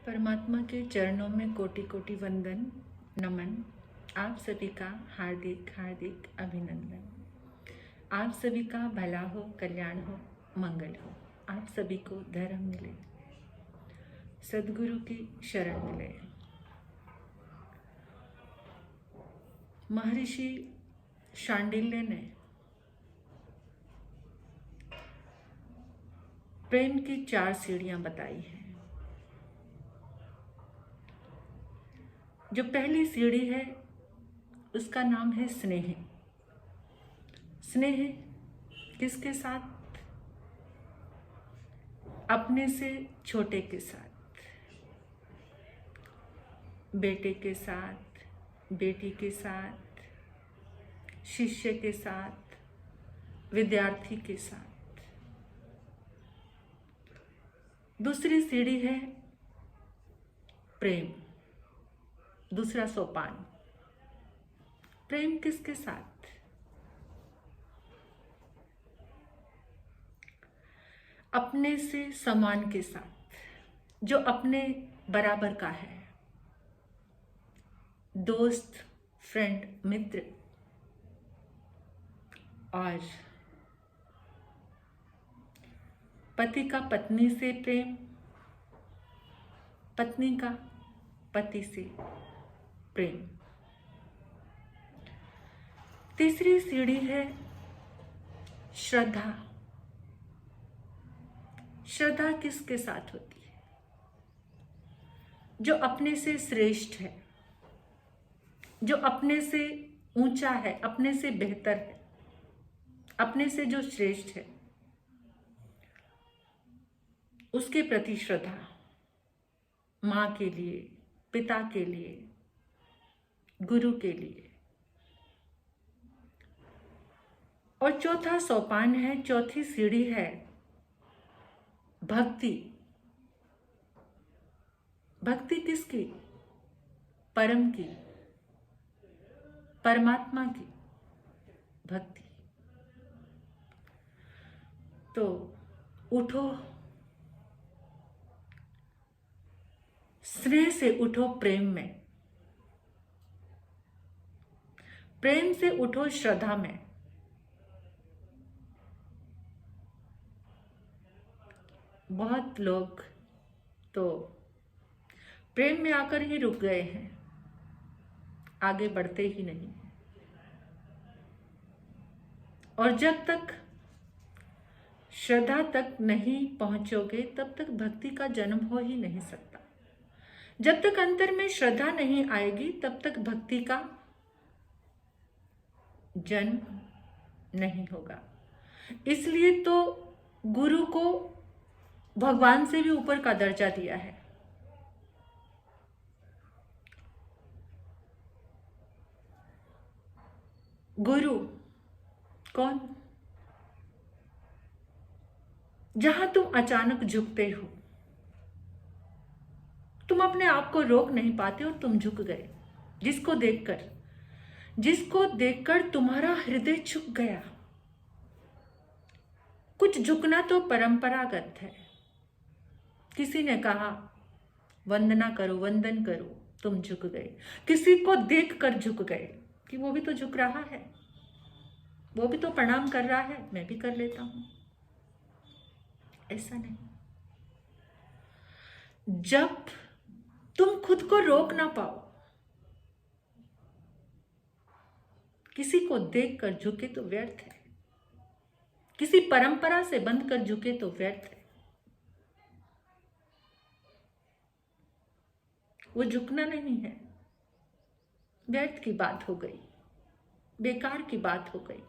परमात्मा के चरणों में कोटि कोटि वंदन नमन। आप सभी का हार्दिक हार्दिक अभिनंदन। आप सभी का भला हो, कल्याण हो, मंगल हो। आप सभी को धर्म मिले, सद्गुरु की शरण मिले। महर्षि शांडिल्य ने प्रेम की 4 सीढ़ियां बताई हैं। जो पहली सीढ़ी है उसका नाम है स्नेह। स्नेह किसके साथ? अपने से छोटे के साथ, बेटे के साथ, बेटी के साथ, शिष्य के साथ, विद्यार्थी के साथ। दूसरी सीढ़ी है प्रेम। दूसरा सोपान, प्रेम किसके साथ? अपने से समान के साथ, जो अपने बराबर का है। दोस्त, फ्रेंड, मित्र। और पति का पत्नी से प्रेम, पत्नी का पति से प्रेम। तीसरी सीढ़ी है श्रद्धा। श्रद्धा किसके साथ होती है? जो अपने से श्रेष्ठ है, जो अपने से ऊंचा है, अपने से बेहतर है, अपने से जो श्रेष्ठ है, उसके प्रति श्रद्धा। माँ के लिए, पिता के लिए, गुरु के लिए। और चौथा सोपान है, चौथी सीढ़ी है भक्ति। भक्ति किसकी? परम की, परमात्मा की भक्ति। तो उठो, स्नेह से उठो प्रेम में, प्रेम से उठो श्रद्धा में। बहुत लोग तो प्रेम में आकर ही रुक गए हैं, आगे बढ़ते ही नहीं। और जब तक श्रद्धा तक नहीं पहुंचोगे तब तक भक्ति का जन्म हो ही नहीं सकता। जब तक अंतर में श्रद्धा नहीं आएगी तब तक भक्ति का जन्म नहीं होगा। इसलिए तो गुरु को भगवान से भी ऊपर का दर्जा दिया है। गुरु कौन? जहां तुम अचानक झुकते हो, तुम अपने आप को रोक नहीं पाते और तुम झुक गए। जिसको देखकर तुम्हारा हृदय झुक गया। कुछ झुकना तो परंपरागत है। किसी ने कहा वंदना करो, वंदन करो, तुम झुक गए। किसी को देखकर झुक गए कि वो भी तो झुक रहा है, वो भी तो प्रणाम कर रहा है, मैं भी कर लेता हूं। ऐसा नहीं। जब तुम खुद को रोक ना पाओ, किसी को देखकर झुके तो व्यर्थ है, किसी परंपरा से बंध कर झुके तो व्यर्थ है। वो झुकना नहीं है, व्यर्थ की बात हो गई, बेकार की बात हो गई।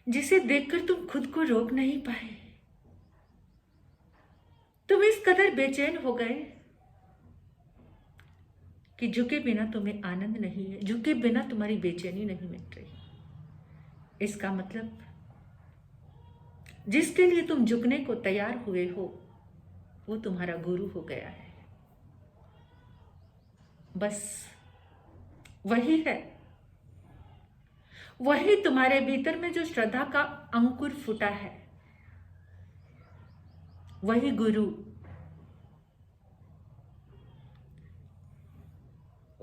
जिसे देखकर तुम खुद को रोक नहीं पाए, तुम इस कदर बेचैन हो गए कि झुके बिना तुम्हें आनंद नहीं है, झुके बिना तुम्हारी बेचैनी नहीं मिट रही। इसका मतलब जिसके लिए तुम झुकने को तैयार हुए हो वो तुम्हारा गुरु हो गया है। बस वही है, वही तुम्हारे भीतर में जो श्रद्धा का अंकुर फूटा है, वही गुरु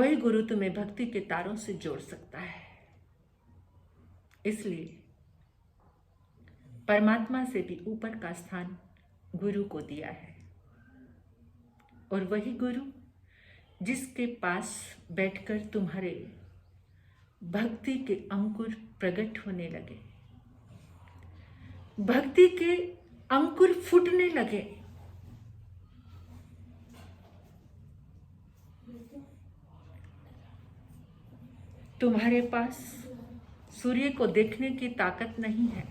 वही गुरु तुम्हें भक्ति के तारों से जोड़ सकता है। इसलिए परमात्मा से भी ऊपर का स्थान गुरु को दिया है, और वही गुरु जिसके पास बैठकर तुम्हारे भक्ति के अंकुर प्रकट होने लगे, भक्ति के अंकुर फूटने लगे, तुम्हारे पास सूर्य को देखने की ताकत नहीं है,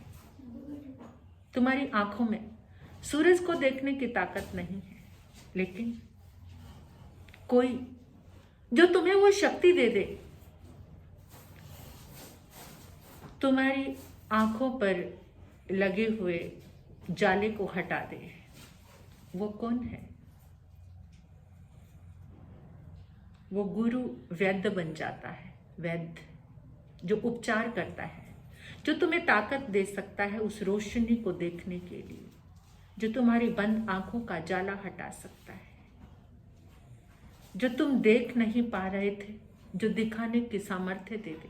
तुम्हारी आंखों में सूरज को देखने की ताकत नहीं है, लेकिन कोई जो तुम्हें वो शक्ति दे दे, तुम्हारी आंखों पर लगे हुए जाले को हटा दे, वो कौन है? वो गुरु वैद्य बन जाता है। वैद्य जो उपचार करता है, जो तुम्हें ताकत दे सकता है उस रोशनी को देखने के लिए, जो तुम्हारी बंद आंखों का जाला हटा सकता है, जो तुम देख नहीं पा रहे थे, जो दिखाने की सामर्थ्य दे दे।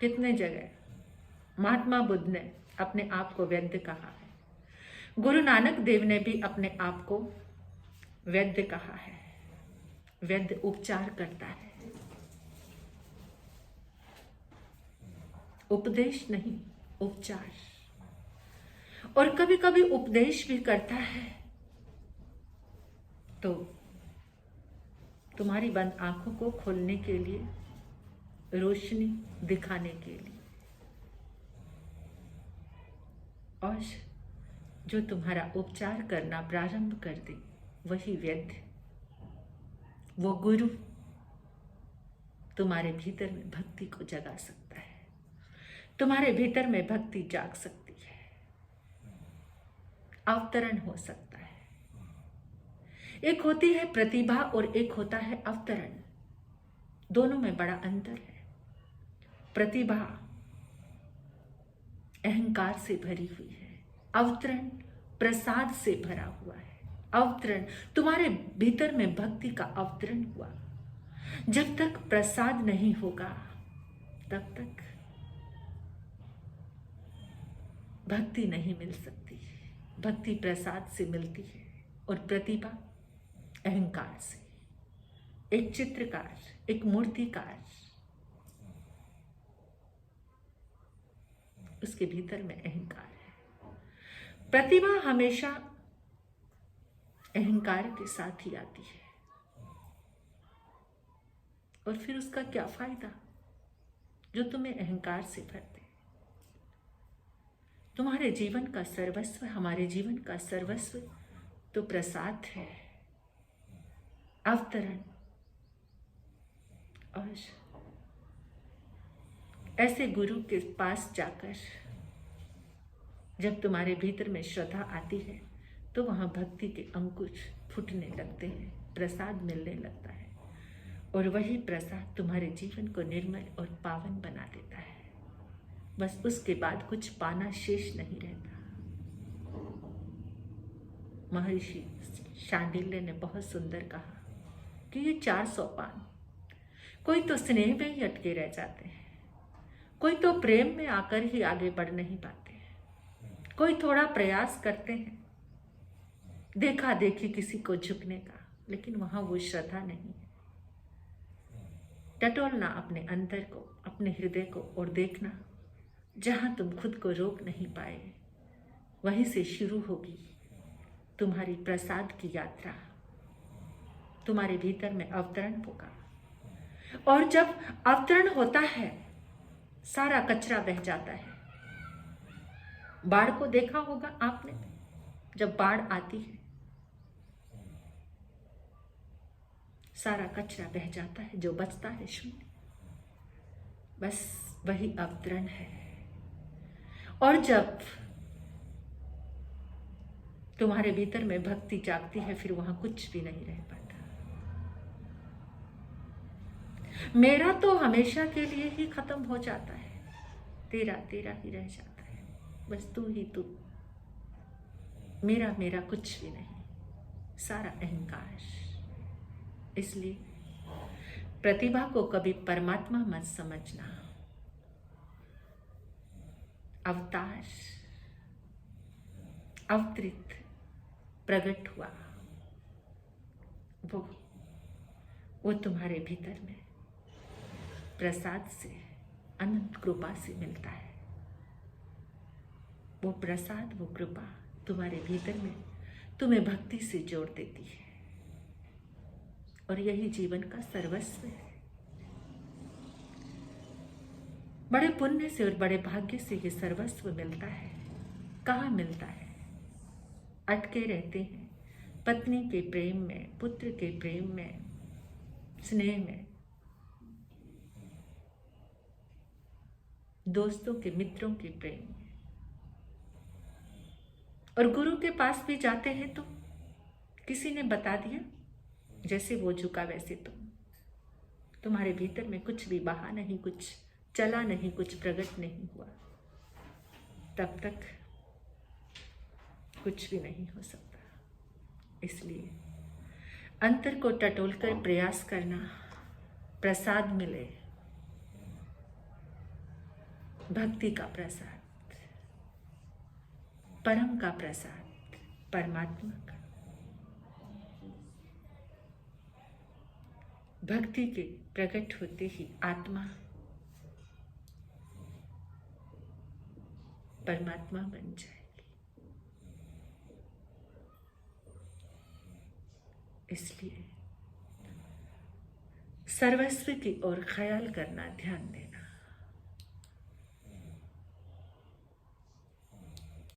कितने जगह महात्मा बुद्ध ने अपने आप को वैद्य कहा है, गुरु नानक देव ने भी अपने आप को वैद्य कहा है। वैद्य उपचार करता है, उपदेश नहीं, उपचार। और कभी कभी उपदेश भी करता है तो तुम्हारी बंद आंखों को खोलने के लिए, रोशनी दिखाने के लिए। और जो तुम्हारा उपचार करना प्रारंभ कर दे, वही वैद्य, वो गुरु तुम्हारे भीतर में भक्ति को जगा सकता है, तुम्हारे भीतर में भक्ति जाग सकती है, अवतरण हो सकता है। एक होती है प्रतिभा और एक होता है अवतरण। दोनों में बड़ा अंतर है। प्रतिभा अहंकार से भरी हुई है, अवतरण प्रसाद से भरा हुआ है। अवतरण तुम्हारे भीतर में भक्ति का अवतरण हुआ। जब तक प्रसाद नहीं होगा तब तक भक्ति नहीं मिल सकती। भक्ति प्रसाद से मिलती है और प्रतिभा अहंकार से। एक चित्रकार, एक मूर्तिकार, उसके भीतर में अहंकार है। प्रतिभा हमेशा अहंकार के साथ ही आती है, और फिर उसका क्या फायदा जो तुम्हें अहंकार से भरते। तुम्हारे जीवन का सर्वस्व, हमारे जीवन का सर्वस्व तो प्रसाद है, अवतरण। और ऐसे गुरु के पास जाकर जब तुम्हारे भीतर में श्रद्धा आती है तो वहां भक्ति के अंकुर फूटने लगते हैं, प्रसाद मिलने लगता है, और वही प्रसाद तुम्हारे जीवन को निर्मल और पावन बना देता है। बस उसके बाद कुछ पाना शेष नहीं रहता। महर्षि शांडिल्य ने बहुत सुंदर कहा कि ये 4 सोपान, कोई तो स्नेह में ही अटके रह जाते हैं, कोई तो प्रेम में आकर ही आगे बढ़ नहीं पाते हैं, कोई थोड़ा प्रयास करते हैं देखा देखी किसी को झुकने का, लेकिन वहां वो श्रद्धा नहीं है। टटोलना अपने अंतर को, अपने हृदय को, और देखना जहां तुम खुद को रोक नहीं पाए, वहीं से शुरू होगी तुम्हारी प्रसाद की यात्रा। तुम्हारे भीतर में अवतरण होगा, और जब अवतरण होता है सारा कचरा बह जाता है। बाढ़ को देखा होगा आपने, जब बाढ़ आती है सारा कचरा बह जाता है, जो बचता है शून्य। बस वही अवतरण है। और जब तुम्हारे भीतर में भक्ति जागती है, फिर वहां कुछ भी नहीं रह पाता। मेरा तो हमेशा के लिए ही खत्म हो जाता है, तेरा तेरा ही रह जाता है। बस तू ही तू, मेरा मेरा कुछ भी नहीं, सारा अहंकार। इसलिए प्रतिभा को कभी परमात्मा मत समझना। अवतार, अवतरित, प्रकट हुआ वो तुम्हारे भीतर में प्रसाद से, अनंत कृपा से मिलता है। वो प्रसाद, वो कृपा तुम्हारे भीतर में तुम्हें भक्ति से जोड़ देती है, और यही जीवन का सर्वस्व है। बड़े पुण्य से और बड़े भाग्य से ये सर्वस्व मिलता है। कहाँ मिलता है? अटके रहते हैं पत्नी के प्रेम में, पुत्र के प्रेम में, स्नेह में, दोस्तों के, मित्रों के प्रेम में। और गुरु के पास भी जाते हैं तो किसी ने बता दिया, जैसे वो झुका वैसे तुम्हारे भीतर में कुछ भी बहा नहीं, कुछ चला नहीं, कुछ प्रकट नहीं हुआ, तब तक कुछ भी नहीं हो सकता। इसलिए अंतर को टटोलकर प्रयास करना, प्रसाद मिले, भक्ति का प्रसाद, परम का प्रसाद, परमात्मा का। भक्ति के प्रकट होते ही आत्मा परमात्मा बन जाएगी। इसलिए सर्वस्व की ओर ख्याल करना, ध्यान देना।